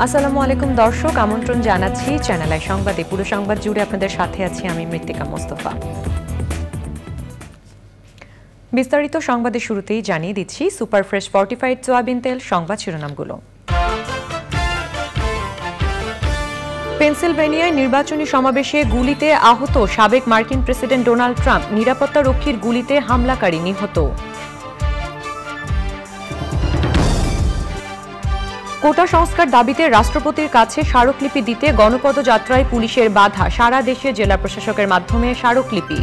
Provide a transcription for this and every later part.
আসসালামু আলাইকুম দর্শক, আমন্ত্রণ জানাচ্ছি চ্যানেল আই সংবাদে। পুরো সংবাদ জুড়ে আপনাদের সাথে আছি আমি মৃত্তিকা মোস্তফা। বিস্তারিত সংবাদের শুরুতেই জানিয়ে দিচ্ছি সুপার ফ্রেশ ফর্টিফাইড সয়াবিন তেল সংবাদ শিরোনামগুলো। পেনসিলভেনিয়ায় নির্বাচনী সমাবেশে গুলিতে আহত সাবেক মার্কিন প্রেসিডেন্ট ডোনাল্ড ট্রাম্প, নিরাপত্তা রক্ষীর গুলিতে হামলাকারী নিহত। কোটা সংস্কার দাবিতে রাষ্ট্রপতির কাছে স্মারকলিপি দিতে গণপদযাত্রায় পুলিশের বাধা, সারা দেশে জেলা প্রশাসকের মাধ্যমে স্মারকলিপি।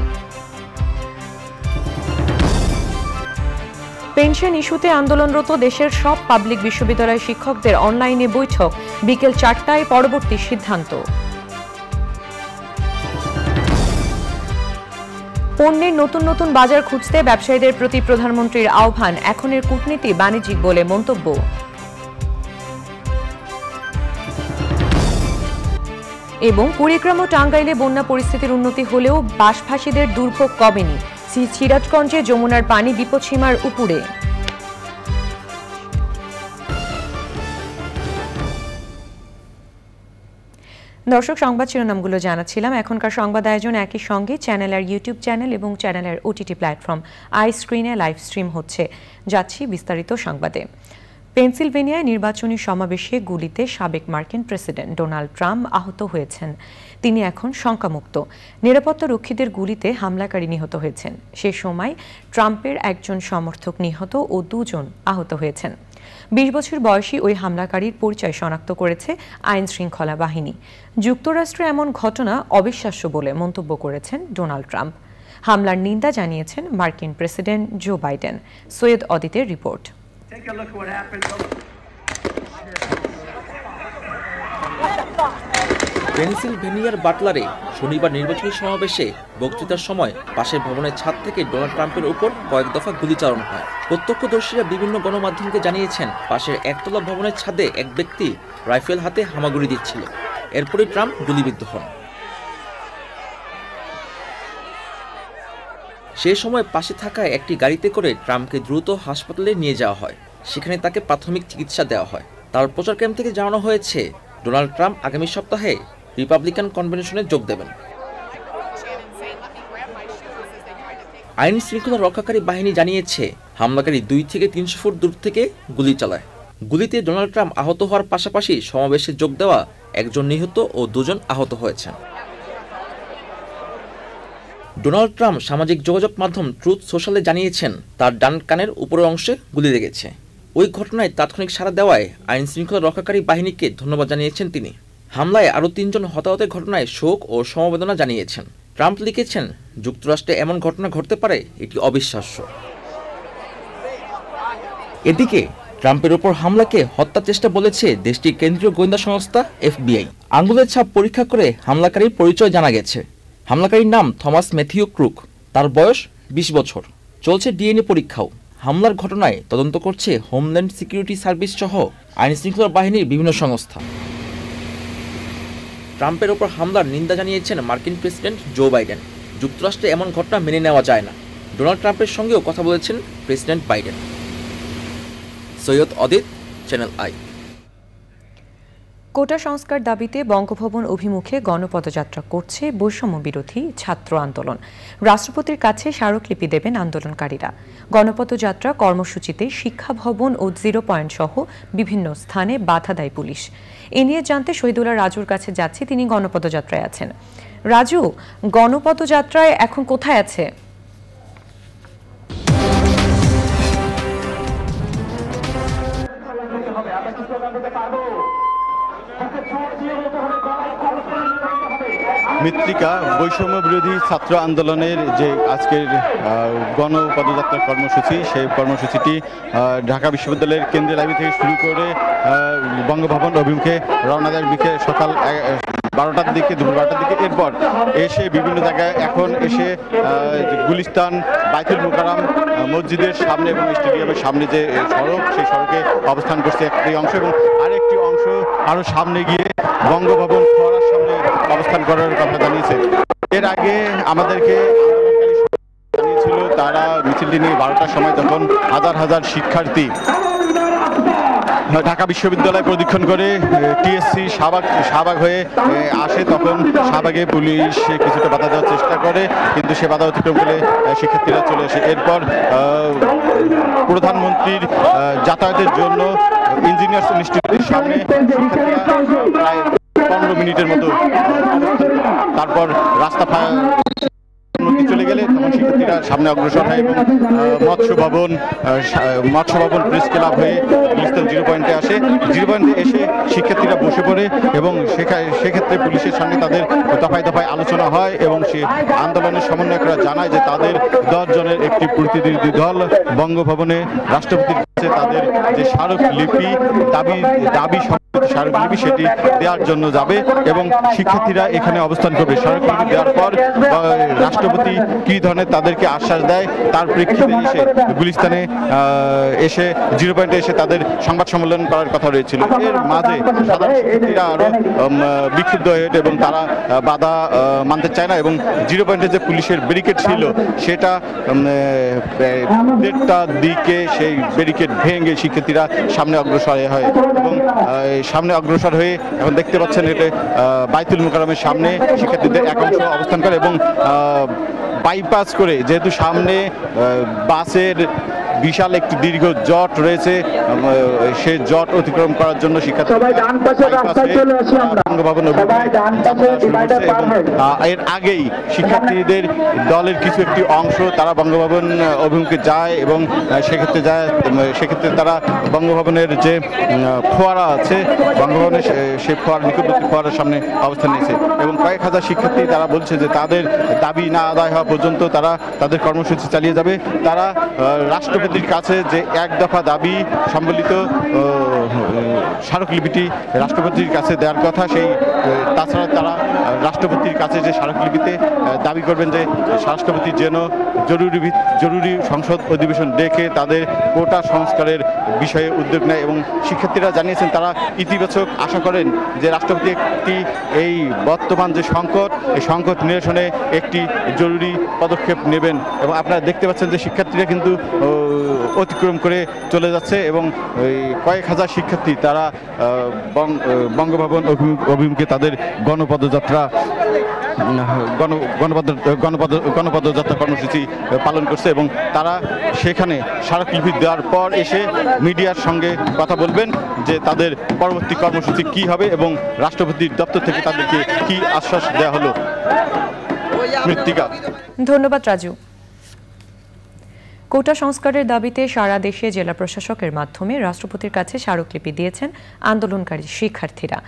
পেনশন ইস্যুতে আন্দোলনরত দেশের সব পাবলিক বিশ্ববিদ্যালয় শিক্ষকদের অনলাইনে বৈঠক, বিকেল 4টায় পরবর্তী সিদ্ধান্ত। পণ্যের নতুন নতুন বাজার খুঁজতে ব্যবসায়ীদের প্রতি প্রধানমন্ত্রীর আহ্বান, এখনের কূটনীতি বাণিজ্যিক বলে মন্তব্য। এবং কুড়িগ্রাম ও টাঙ্গাইলে বন্যা পরিস্থিতির উন্নতি হলেও বাসভাসীদের দুর্ভোগ কমেনি, সিরাজগঞ্জে যমুনার পানি বিপদসীমার উপরে। দর্শক, সংবাদ শিরোনামগুলো জানাচ্ছিলাম। এখনকার সংবাদ আয়োজন একই সঙ্গে চ্যানেলের ইউটিউব চ্যানেল এবং চ্যানেলের ওটিটি প্ল্যাটফর্ম আই স্ক্রিনে লাইভ স্ট্রিম হচ্ছে। যাচ্ছি বিস্তারিত সংবাদে। পেনসিলভেনিয়ায় নির্বাচনী সমাবেশে গুলিতে সাবেক মার্কিন প্রেসিডেন্ট ডোনাল্ড ট্রাম্প আহত হয়েছেন। তিনি এখন শঙ্কামুক্ত। নিরাপত্তা রক্ষীদের গুলিতে হামলাকারী নিহত হয়েছেন। সে সময় ট্রাম্পের একজন সমর্থক নিহত ও 2 জন আহত হয়েছেন। 20 বছর বয়সী ওই হামলাকারীর পরিচয় শনাক্ত করেছে আইন শৃঙ্খলা বাহিনী। যুক্তরাষ্ট্রে এমন ঘটনা অবিশ্বাস্য বলে মন্তব্য করেছেন ডোনাল্ড ট্রাম্প। হামলার নিন্দা জানিয়েছেন মার্কিন প্রেসিডেন্ট জো বাইডেন। সৈয়দ অদিতের রিপোর্ট। পেনসিলভেনিয়ার বাটলারে শনিবার নির্বাচনী সমাবেশে বক্তৃতার সময় পাশের ভবনের ছাদ থেকে ডোনাল্ড ট্রাম্পের উপর কয়েক দফা গুলি চালানো হয়। প্রত্যক্ষদর্শীরা বিভিন্ন গণমাধ্যমকে জানিয়েছেন, পাশের একতলা ভবনের ছাদে এক ব্যক্তি রাইফেল হাতে হামাগুড়ি দিচ্ছিল। এরপরই ট্রাম্প গুলিবিদ্ধ হন। সে সময় পাশে থাকা একটি গাড়িতে করে ট্রাম্পকে দ্রুত হাসপাতালে নিয়ে যাওয়া হয়। সেখানে তাকে প্রাথমিক চিকিৎসা দেওয়া হয়। তার প্রচার ক্যাম্প থেকে জানানো হয়েছে ডোনাল্ড ট্রাম্প আগামী সপ্তাহে রিপাবলিকান কনভেনশনে যোগ দেবেন। আইন শৃঙ্খলা রক্ষাকারী বাহিনী জানিয়েছে, হামলাকারী 2 থেকে 300 ফুট দূর থেকে গুলি চালায়। গুলিতে ডোনাল্ড ট্রাম্প আহত হওয়ার পাশাপাশি সমাবেশে যোগ দেওয়া একজন নিহত ও 2 জন আহত হয়েছেন। ডোনাল্ড ট্রাম্প সামাজিক যোগাযোগ মাধ্যম ট্রুথ সোশ্যালে জানিয়েছেন, তার ডান কানের উপরের অংশে গুলি লেগেছে। ওই ঘটনায় তাৎক্ষণিক সাড়া দেওয়ায় আইন শৃঙ্খলা রক্ষাকারী বাহিনীকে ধন্যবাদ জানিয়েছেন তিনি। হামলায় আরও 3 জন হতাহতের ঘটনায় শোক ও সমবেদনা জানিয়েছেন। ট্রাম্প লিখেছেন, যুক্তরাষ্ট্রে এমন ঘটনা ঘটতে পারে, এটি অবিশ্বাস্য। এদিকে ট্রাম্পের ওপর হামলাকে হত্যা চেষ্টা বলেছে দেশটির কেন্দ্রীয় গোয়েন্দা সংস্থা FBI। আঙুলের ছাপ পরীক্ষা করে হামলাকারীর পরিচয় জানা গেছে। হামলাকারীর নাম থমাস ম্যাথিউ ক্রুক, তার বয়স 20 বছর। চলছে DNA পরীক্ষাও। হামলার ঘটনায় তদন্ত করছে হোমল্যান্ড সিকিউরিটি সার্ভিস সহ আইন শৃঙ্খলা বাহিনীর বিভিন্ন সংস্থা। ট্রাম্পের ওপর হামলার নিন্দা জানিয়েছেন মার্কিন প্রেসিডেন্ট জো বাইডেন। যুক্তরাষ্ট্রে এমন ঘটনা মেনে নেওয়া যায় না। ডোনাল্ড ট্রাম্পের সঙ্গেও কথা বলেছেন president Biden. Syed Adit, channel I. কোটা সংস্কার দাবিতে বঙ্গভবন অভিমুখে গণপদযাত্রা করছে বৈষম্য বিরোধী ছাত্র আন্দোলন। রাষ্ট্রপতির কাছে স্মারকলিপি দেবেন আন্দোলনকারীরা। গণপদযাত্রা কর্মসূচিতে শিক্ষা ভবন ও 0 পয়েন্ট সহ বিভিন্ন স্থানে বাধা দেয় পুলিশ। এ নিয়ে জানতে শহীদুল্লাহ রাজুর কাছে যাচ্ছি, তিনি গণপদযাত্রায় আছেন। রাজু, গণপদযাত্রায় এখন কোথায় আছে? মৃত্তিকা, বৈষম্য বিরোধী ছাত্র আন্দোলনের যে আজকের গণপদযাত্রা কর্মসূচি, সেই কর্মসূচিটি ঢাকা বিশ্ববিদ্যালয়ের কেন্দ্রীয় লাইব্রেরি থেকে শুরু করে বঙ্গভবন অভিমুখে রওনা দেওয়ার দিকে সকাল 12টার দিকে, দুপুর 12টার দিকে। এরপর এসে বিভিন্ন জায়গায় এখন এসে গুলিস্তান, বাইতুল মুকাররম মসজিদের সামনে এবং স্টেডিয়ামের সামনে যে সড়ক, সেই সড়কে অবস্থান করছে একটি অংশ, এবং আরেকটি অংশ আরও সামনে গিয়ে বঙ্গভবন ফোয়ারার সামনে অবস্থান করার কথা জানিয়েছে। এর আগে আমাদেরকে জানিয়েছিল তারা মিছিলটি নিয়ে 12টার সময়, যখন হাজার হাজার শিক্ষার্থী ঢাকা বিশ্ববিদ্যালয় প্রদক্ষিণ করে টিএসসি শাহবাগ হয়ে আসে, তখন শাহবাগে পুলিশ কিছুটা বাধা দেওয়ার চেষ্টা করে, কিন্তু সে বাধা অতিক্রম করে শিক্ষার্থীরা চলে আসে। এরপর প্রধানমন্ত্রীর যাতায়াতের জন্য ইঞ্জিনিয়ার্স ইনস্টিটিউটের সামনে শিক্ষার্থীরা প্রায় 15 মিনিটের মতো, তারপর রাস্তা চলে গেলে তখন শিক্ষার্থীরা সামনে অগ্রসর হয় এবং মৎস্য ভবন প্রেস ক্লাব হয়ে গুলিস্তান জিরো পয়েন্টে আসে। জিরো পয়েন্টে এসে শিক্ষার্থীরা বসে পড়ে এবং সেক্ষেত্রে পুলিশের সঙ্গে তাদের দফায় দফায় আলোচনা হয় এবং সে আন্দোলনের সমন্বয়করা জানায় যে তাদের 10 জনের একটি প্রতিনিধি দল বঙ্গভবনে রাষ্ট্রপতির কাছে তাদের যে স্মারকলিপি দাবি স্মারকলিপি সেটি দেওয়ার জন্য যাবে এবং শিক্ষার্থীরা এখানে অবস্থান করবে। স্মারকলিপি দেওয়ার পর রাষ্ট্রপতি কি ধরনের তাদেরকে আশ্বাস দেয় তার প্রেক্ষিতে এসে গুলিস্তানে এসে জিরো পয়েন্টে এসে তাদের সংবাদ সম্মেলন করার কথা রয়েছিল। এর মাঝে সাধারণ শিক্ষার্থীরা আরো বিক্ষুব্ধ হয়ে ওঠে এবং তারা বাধা মানতে চায় না এবং জিরো পয়েন্টে যে পুলিশের ব্যারিকেড ছিল সেটা 1:30টার দিকে সেই ব্যারিকেড ভেঙে শিক্ষার্থীরা সামনে অগ্রসর হয় এবং সামনে অগ্রসর হয়ে এখন দেখতে পাচ্ছেন এটা বাইতুল মোকাররমের সামনে শিক্ষার্থীদের এক অংশ অবস্থান করে এবং বাইপাস করে, যেহেতু সামনে বাসের বিশাল একটি দীর্ঘ জট রয়েছে, সেই জট অতিক্রম করার জন্য বঙ্গভবন এর আগেই শিক্ষার্থীদের দলের কিছু একটি অংশ তারা বঙ্গভবন অভিমুখে যায় এবং সেক্ষেত্রে তারা বঙ্গভবনের যে ফোয়ারা আছে বঙ্গভবনের সেই নিকটবর্তী ফোয়ারার সামনে অবস্থান নিয়েছে এবং কয়েক হাজার শিক্ষার্থী তারা বলছে যে তাদের দাবি না আদায় হওয়া পর্যন্ত তারা তাদের কর্মসূচি চালিয়ে যাবে। তারা রাষ্ট্রপতির কাছে যে এক দফা দাবি সম্বলিত স্মারকলিপিটি রাষ্ট্রপতির কাছে দেওয়ার কথা, সেই তাছাড়া তারা রাষ্ট্রপতির কাছে যে স্মারকলিপিতে দাবি করবেন যে রাষ্ট্রপতি যেন জরুরি সংসদ অধিবেশন ডেকে তাদের কোটা সংস্কারের বিষয়ে উদ্যোগ নেয় এবং শিক্ষার্থীরা জানিয়েছেন তারা ইতিবাচক আশা করেন যে রাষ্ট্রপতি একটি এই বর্তমান যে সংকট, এই সংকট নিরসনে একটি জরুরি পদক্ষেপ নেবেন এবং আপনারা দেখতে পাচ্ছেন যে শিক্ষার্থীরা কিন্তু অতিক্রম করে চলে যাচ্ছে এবং কয়েক হাজার শিক্ষার্থী তারা বঙ্গভবন অভিমুখে তাদের গণপদযাত্রা কর্মসূচি পালন করছে এবং তারা সেখানে স্মারকলিপি দেওয়ার পর এসে মিডিয়ার সঙ্গে কথা বলবেন যে তাদের পরবর্তী কর্মসূচি কি হবে এবং রাষ্ট্রপতির দপ্তর থেকে তাদেরকে কি আশ্বাস দেওয়া হলো। মৃত্তিকা, ধন্যবাদ রাজু। কোটা সংস্কারের দাবিতে সারা দেশে জেলা প্রশাসকের মাধ্যমে রাষ্ট্রপতির কাছে স্মারকলিপি দিয়েছেন আন্দোলনকারী শিক্ষার্থীরা।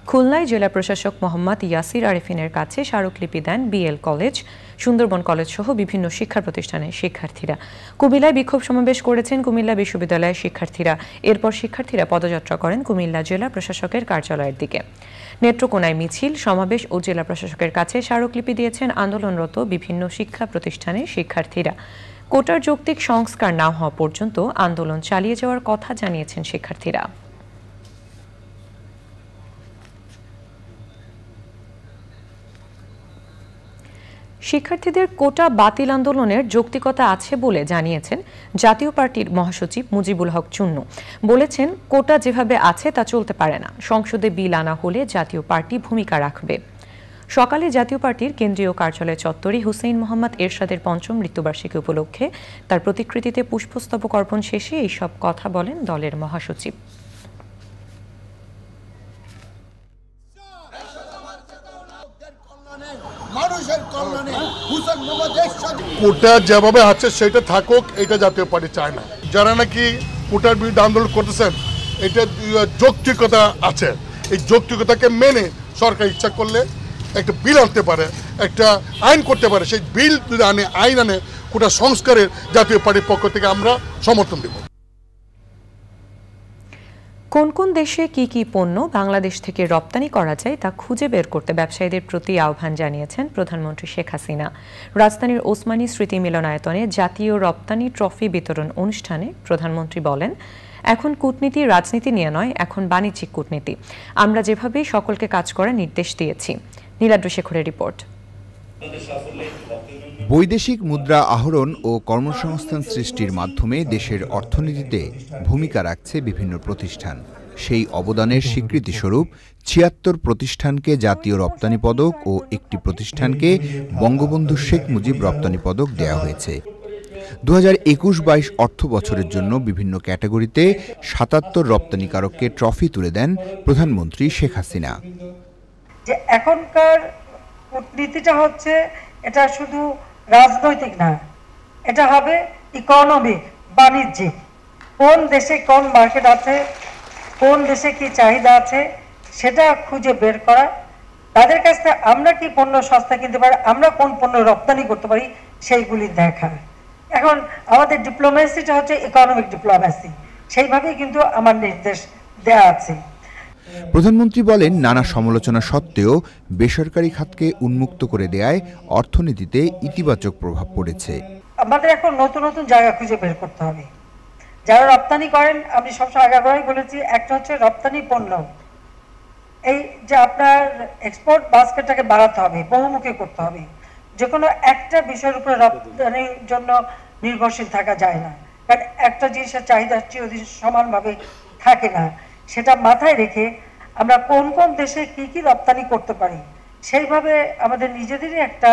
খুলনায় জেলা প্রশাসক মোহাম্মদ ইয়াসির আরেফিনের কাছে স্মারকলিপি দেন বিএল কলেজ, সুন্দরবন কলেজ সহ বিভিন্ন শিক্ষা প্রতিষ্ঠানের শিক্ষার্থীরা। কুমিল্লায় বিক্ষোভ সমাবেশ করেছেন কুমিল্লা বিশ্ববিদ্যালয়ের শিক্ষার্থীরা। এরপর শিক্ষার্থীরা পদযাত্রা করেন কুমিল্লা জেলা প্রশাসকের কার্যালয়ের দিকে। নেত্রকোনায় মিছিল সমাবেশ ও জেলা প্রশাসকের কাছে স্মারকলিপি দিয়েছেন আন্দোলনরত বিভিন্ন শিক্ষা প্রতিষ্ঠানের শিক্ষার্থীরা। কোটার যৌক্তিক সংস্কার না হওয়া পর্যন্ত আন্দোলন চালিয়ে যাওয়ার কথা জানিয়েছেন শিক্ষার্থীরা। শিক্ষার্থীদের কোটা বাতিল আন্দোলনের যৌক্তিকতা আছে বলে জানিয়েছেন জাতীয় পার্টির মহাসচিব মুজিবুল হক চুন্নু। বলেছেন, কোটা যেভাবে আছে তা চলতে পারে না, সংসদে বিল আনা হলে জাতীয় পার্টি ভূমিকা রাখবে। সকালে জাতীয় পার্টির কেন্দ্রীয় কার্যালয় চত্বরে হুসেইন মোহাম্মদ এরশাদের ৫ম মৃত্যুবার্ষিকী উপলক্ষে তার প্রতিকৃতিতে পুষ্পস্তবক অর্পণ শেষে এইসব কথা বলেন দলের মহাসচিব। কোটা যেভাবে আছে সেটা থাকুক, এটা জাতীয় পার্টি চায় না। যারা নাকি কোটার বিরুদ্ধে আন্দোলন করতেছেন, এটা যৌক্তিকতা আছে, এই যৌক্তিকতাকে মেনে সরকার ইচ্ছা করলে একটা বিল আনতে পারে, একটা আইন করতে পারে। সেই বিল যদি আইন আনে কোটা সংস্কারের জাতীয় পার্টির পক্ষ থেকে আমরা সমর্থন দেব। কোন কোন দেশে কি কি পণ্য বাংলাদেশ থেকে রপ্তানি করা যায় তা খুঁজে বের করতে ব্যবসায়ীদের প্রতি আহ্বান জানিয়েছেন প্রধানমন্ত্রী শেখ হাসিনা। রাজধানীর ওসমানী স্মৃতি মিলনায়তনে জাতীয় রপ্তানি ট্রফি বিতরণ অনুষ্ঠানে প্রধানমন্ত্রী বলেন, এখন কূটনীতি রাজনীতি নিয়ে নয়, এখন বাণিজ্যিক কূটনীতি। আমরা যেভাবে সকলকে কাজ করার নির্দেশ দিয়েছি। নীলাদ্র শেখরের রিপোর্ট। বৈদেশিক মুদ্রা আহরণ ও কর্মসংস্থান সৃষ্টির মাধ্যমে দেশের অর্থনীতিতে ভূমিকা রাখছে বিভিন্ন প্রতিষ্ঠান। সেই অবদানের স্বীকৃতিস্বরূপ ৭৬ প্রতিষ্ঠানকে জাতীয় রপ্তানি পদক ও একটি প্রতিষ্ঠানকে বঙ্গবন্ধু শেখ মুজিব রপ্তানি পদক দেয়া হয়েছে। ২০২১-২২ অর্থ বছরের জন্য বিভিন্ন ক্যাটাগরিতে ৭৭ রপ্তানিকারককে ট্রফি তুলে দেন প্রধানমন্ত্রী শেখ হাসিনা। যে এখনকার কূটনীতিটা হচ্ছে, এটা শুধু রাজনৈতিক না, এটা হবে ইকোনমিক, বাণিজ্যিক। কোন দেশে কোন মার্কেট আছে, কোন দেশে কি চাহিদা আছে, সেটা খুঁজে বের করা। তাদের কাছ থেকে আমরা কি পণ্য সস্তা কিনতে পারি, আমরা কোন পণ্য রপ্তানি করতে পারি, সেইগুলি দেখা। এখন আমাদের ডিপ্লোমেসিটা হচ্ছে ইকোনমিক ডিপ্লোমেসি, সেইভাবেই কিন্তু আমার নির্দেশ দেয়া আছে। প্রধানমন্ত্রী বলেন, নানা সমালোচনা সত্ত্বেও বেসরকারি খাতকে উন্মুক্ত করে দেয়ায় অর্থনীতিতে ইতিবাচক প্রভাব পড়েছে। আমাদের এখন নতুন নতুন জায়গা খুঁজে বের করতে হবে। যারা রপ্তানি করেন, আমি সবসময় আগে বলেছি, একটা হচ্ছে রপ্তানি পণ্য, এই যে আপনার এক্সপোর্ট বাস্কেটটাকে বাড়াতে হবে, বহুমুখী করতে হবে। যে কোনো একটা বিষয়ের উপরে রপ্তানির জন্য নির্ভরশীল থাকা যায় না, কারণ একটা জিনিসের চাহিদা চিরদিন সমানভাবে থাকে না। সেটা মাথায় রেখে আমরা কোন কোন দেশে কি কি রপ্তানি করতে পারি, সেইভাবে আমাদের নিজেদেরই একটা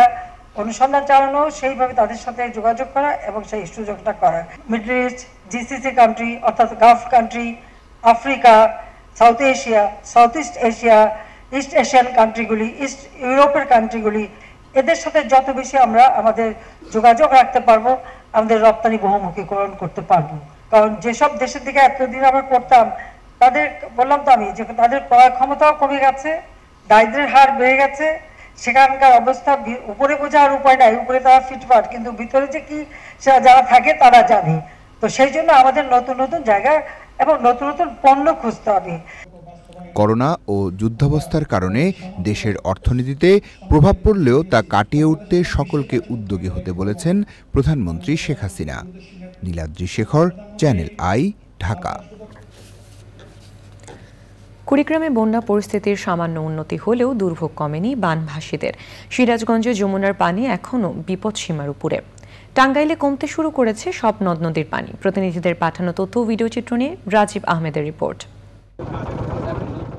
অনুসন্ধান চালানো, সেইভাবে তাদের সাথে যোগাযোগ করা এবং সেই সুযোগটা করা। মিডল ইস্ট, জিসিসি কান্ট্রি অর্থাৎ gulf country, Africa, south Asia, south east Asia, east Asian কান্ট্রিগুলি, ইস্ট ইউরোপের কান্ট্রিগুলি, এদের সাথে যত বেশি আমরা আমাদের যোগাযোগ রাখতে পারবো, আমাদের রপ্তানি বহুমুখীকরণ করতে পারবো। কারণ যেসব দেশের দিকে এতদিন আমরা করতাম, তাদের বললাম তো আমি যে তাদের ক্রয় ক্ষমতাও কমে গেছে, দারিদ্র্যের হার বেড়ে গেছে, সেখানকার অবস্থা উপরে বোঝার উপায় নাই, উপরে তারা ফিটফাট, কিন্তু ভিতরে যে কি সেটা যারা থাকে তারা জানে। তো সেই জন্য আমাদের নতুন নতুন জায়গা এবং নতুন নতুন পণ্য খুঁজতে হবে। করোনা ও যুদ্ধাবস্থার কারণে দেশের অর্থনীতিতে প্রভাব পড়লেও তা কাটিয়ে উঠতে সকলকে উদ্যোগী হতে বলেছেন প্রধানমন্ত্রী শেখ হাসিনা। Niladri Shekhar, channel I, Dhaka. কুড়িগ্রামে বন্যা পরিস্থিতির সামান্য উন্নতি হলেও দুর্ভোগ কমেনি বানভাসীদের। সিরাজগঞ্জে যমুনার পানি এখনও বিপদসীমার উপরে। টাঙ্গাইলে কমতে শুরু করেছে সব নদ নদীর পানি। প্রতিনিধিদের পাঠানো তথ্য ও ভিডিও চিত্র নিয়ে রাজীব আহমেদের রিপোর্ট।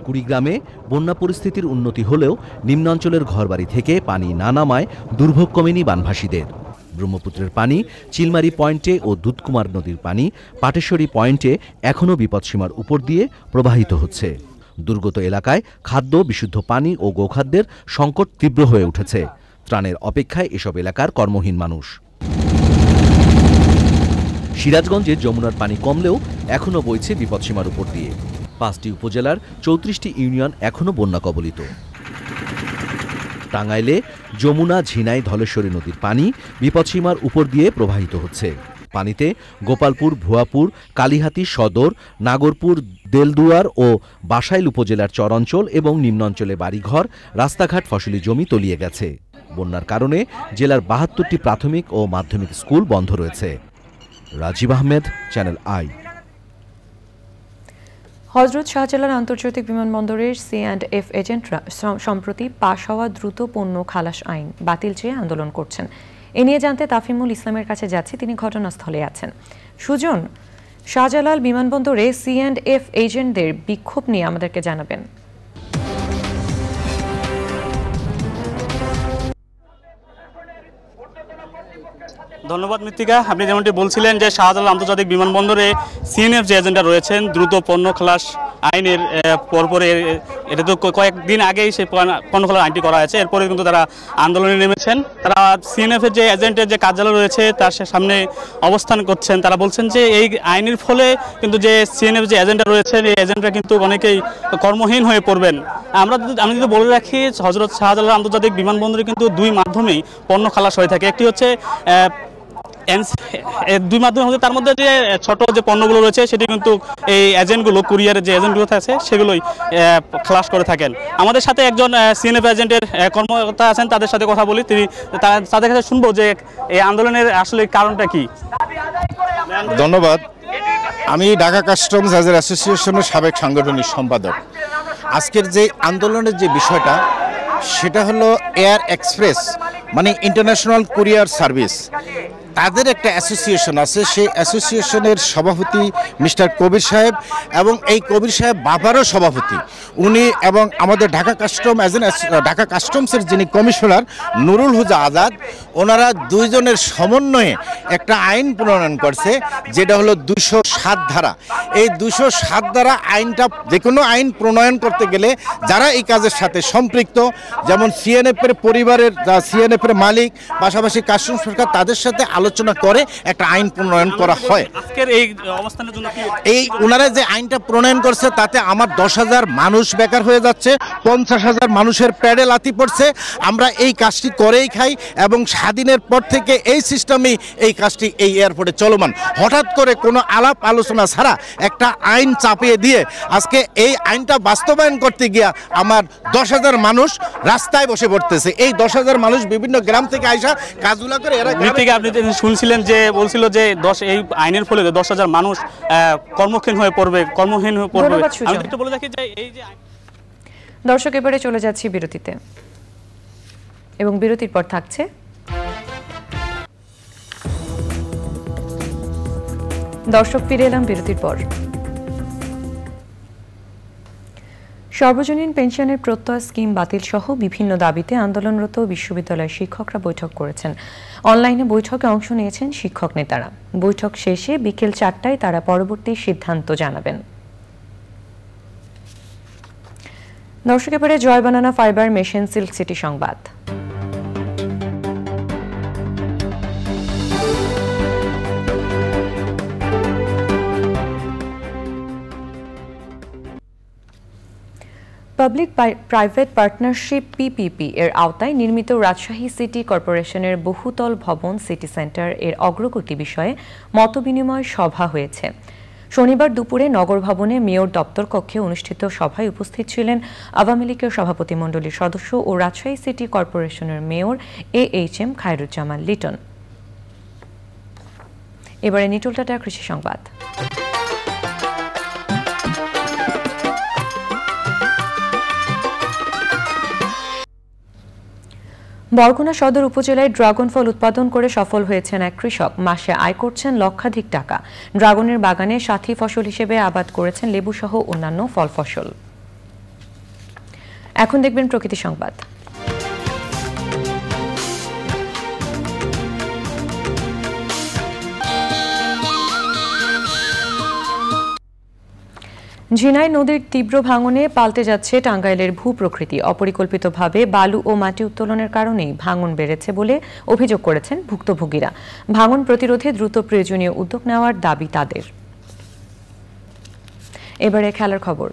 কুড়িগ্রামে বন্যা পরিস্থিতির উন্নতি হলেও নিম্নাঞ্চলের ঘরবাড়ি থেকে পানি না নামায় দুর্ভোগ কমেনি বানভাসীদের। ব্রহ্মপুত্রের পানি চিলমারি পয়েন্টে ও দুধকুমার নদীর পানি পাটেশ্বরী পয়েন্টে এখনও বিপদসীমার উপর দিয়ে প্রবাহিত হচ্ছে। দুর্গত এলাকায় খাদ্য, বিশুদ্ধ পানি ও গোখাদ্যের সংকট তীব্র হয়ে উঠেছে। ত্রাণের অপেক্ষায় এসব এলাকার কর্মহীন মানুষ। সিরাজগঞ্জে যমুনার পানি কমলেও এখনও বইছে বিপদসীমার উপর দিয়ে। ৫টি উপজেলার ৩৪টি ইউনিয়ন এখনও বন্যা কবলিত। টাঙ্গাইলে যমুনা, ঝিনাই, ধলেশ্বরী নদীর পানি বিপদসীমার উপর দিয়ে প্রবাহিত হচ্ছে। পানিতে গোপালপুর, ভুয়াপুর, কালিহাতী সদর, নাগরপুর, দেলদুয়ার ও বাসাইল উপজেলার চরাঞ্চল এবং নিম্নাঞ্চলে বাড়িঘর, রাস্তাঘাট, ফসলি জমি তলিয়ে গেছে। বন্যার কারণে জেলার ৭২টি প্রাথমিক ও মাধ্যমিক স্কুল বন্ধ রয়েছে। Rajib Ahmed, Channel i. হযরত শাহজালাল আন্তর্জাতিক বিমানবন্দরের C&F এজেন্টরা সম্প্রতি পাশ হওয়া দ্রুত পণ্য খালাস আইন বাতিল চেয়ে আন্দোলন করছেন। এ নিয়ে জানতে তাফিমুল ইসলামের কাছে যাচ্ছি, তিনি ঘটনাস্থলে আছেন। সুজন, শাহজালাল বিমানবন্দরে C&F এজেন্টদের বিক্ষোভ নিয়ে আমাদেরকে জানাবেন। ধন্যবাদ মৃত্তিকা। আপনি যেমনটি বলছিলেন যে শাহজালাল আন্তর্জাতিক বিমানবন্দরে C&F যে এজেন্টরা রয়েছেন দ্রুত পণ্য খালাস আইনের পরপরে, এটা তো কয়েকদিন আগেই সেই পণ্য খালাস আইনটি করা হয়েছে, এরপরে কিন্তু তারা আন্দোলনে নেমেছেন। তারা C&F এর যে এজেন্টের যে কার্যালয় রয়েছে তার সামনে অবস্থান করছেন। তারা বলছেন যে এই আইনের ফলে কিন্তু যে C&F যে এজেন্টরা রয়েছেন এই এজেন্টরা কিন্তু অনেকেই কর্মহীন হয়ে পড়বেন। আমি যদি বলে রাখি, হযরত শাহজালাল আন্তর্জাতিক বিমানবন্দরে কিন্তু দুই মাধ্যমেই পণ্য খালাস হয়ে থাকে। একটি হচ্ছে দুই মাধ্যমে হচ্ছে, তার মধ্যে যে ছোট যে পণ্যগুলো রয়েছে সেটি কিন্তু এই এজেন্টগুলো, কুরিয়ারের যে এজেন্টগুলো আছে সেগুলোই খালাস করে থাকেন। আমাদের সাথে একজন C&F এজেন্টের কর্মকর্তা আছেন, তাদের সাথে কথা বলি। তাদের কাছে শুনবো যে এই আন্দোলনের আসলে কারণটা কি। ধন্যবাদ। আমি ঢাকা কাস্টমস অ্যাসোসিয়েশনের সাবেক সাংগঠনিক সম্পাদক। আজকের যে আন্দোলনের যে বিষয়টা সেটা হলো এয়ার এক্সপ্রেস মানে ইন্টারন্যাশনাল কুরিয়ার সার্ভিস। তাদের একটা অ্যাসোসিয়েশন আছে, সেই অ্যাসোসিয়েশনের সভাপতি মিস্টার কবির সাহেব এবং এই কবির সাহেব বাবারও সভাপতি উনি, এবং আমাদের ঢাকা কাস্টমসের যিনি কমিশনার নুরুল হুদা আজাদ, ওনারা দুইজনের সমন্বয়ে একটা আইন প্রণয়ন করছে, যেটা হলো 207 ধারা। এই 207 ধারা আইনটা, যে কোনো আইন প্রণয়ন করতে গেলে যারা এই কাজের সাথে সম্পৃক্ত, যেমন সিএনএফের পরিবারের, সিএনএফের মালিক, পাশাপাশি কাস্টম সরকার, তাদের সাথে আলোচনা করে একটা আইন প্রণয়ন করা হয়। আজকের এই অবস্থানের জন্য এই ওনারা যে আইনটা প্রণয়ন করছে তাতে আমার 10,000 মানুষ বেকার হয়ে যাচ্ছে, 50,000 মানুষের প্যাডে লাথি পড়ছে। আমরা এই কাজটি করেই খাই এবং স্বাধীনের পর থেকে এই সিস্টেমেই এই কাজটি এই এয়ারপোর্টে চলমান। হঠাৎ করে কোনো আলাপ আলোচনা ছাড়া একটা আইন চাপিয়ে দিয়ে আজকে এই আইনটা বাস্তবায়ন করতে গিয়া আমার 10,000 মানুষ রাস্তায় বসে পড়তেছে। এই 10,000 মানুষ বিভিন্ন গ্রাম থেকে আইসা কাজগুলা করে এরা থেকে আপনি শুনছিলেন যে বলছিল যে এই আইনের ফলে 10,000 মানুষ কর্মহীন হয়ে পড়বে। আমি একটু বলে রাখি যে এই যে দর্শক, এবারে চলে যাচ্ছি বিরতিতে এবং বিরতির পর থাকছে দর্শক, ফিরে এলাম বিরতির পর। সর্বজনীন পেনশনের প্রত্যয় স্কিম বাতিল সহ বিভিন্ন দাবিতে আন্দোলনরত বিশ্ববিদ্যালয়ের শিক্ষকরা বৈঠক করেছেন। অনলাইনে বৈঠকে অংশ নিয়েছেন শিক্ষক নেতারা। বৈঠক শেষে বিকেল 4টায় তারা পরবর্তী সিদ্ধান্ত জানাবেন। দর্শক, এবারে জয় বানানা ফাইবার মেশিন সিল্ক সিটি সংবাদ। পাবলিক প্রাইভেট পার্টনারশিপ পিপিপি এর আওতায় নির্মিত রাজশাহী সিটি কর্পোরেশনের বহুতল ভবন সিটি সেন্টার এর অগ্রগতি বিষয়ে মতবিনিময় সভা হয়েছে। শনিবার দুপুরে নগর ভবনে মেয়র দপ্তর কক্ষে অনুষ্ঠিত সভায় উপস্থিত ছিলেন আওয়ামী লীগের সভাপতিমণ্ডলীর সদস্য ও রাজশাহী সিটি কর্পোরেশনের মেয়র AHM খায়রুজ্জামান লিটন। এবারে নিটুলটাটা কৃষি সংবাদ। বরগুনা সদর উপজেলায় ড্রাগন ফল উৎপাদন করে সফল হয়েছেন এক কৃষক। মাসে আয় করছেন লক্ষাধিক টাকা। ড্রাগনের বাগানে সাথী ফসল হিসেবে আবাদ করেছেন লেবু সহ অন্যান্য ফল ফসল। এখন দেখবেন প্রকৃতি সংবাদ। ঝিনাই নদীর তীব্র ভাঙনে পাল্টে যাচ্ছে টাঙ্গাইলের ভূপ্রকৃতি। অপরিকল্পিতভাবে বালু ও মাটি উত্তোলনের কারণেই ভাঙন বেড়েছে বলে অভিযোগ করেছেন ভুক্তভোগীরা। ভাঙন প্রতিরোধে দ্রুত প্রয়োজনীয় উদ্যোগ নেওয়ার দাবি তাদের। এবারে খেলার খবর।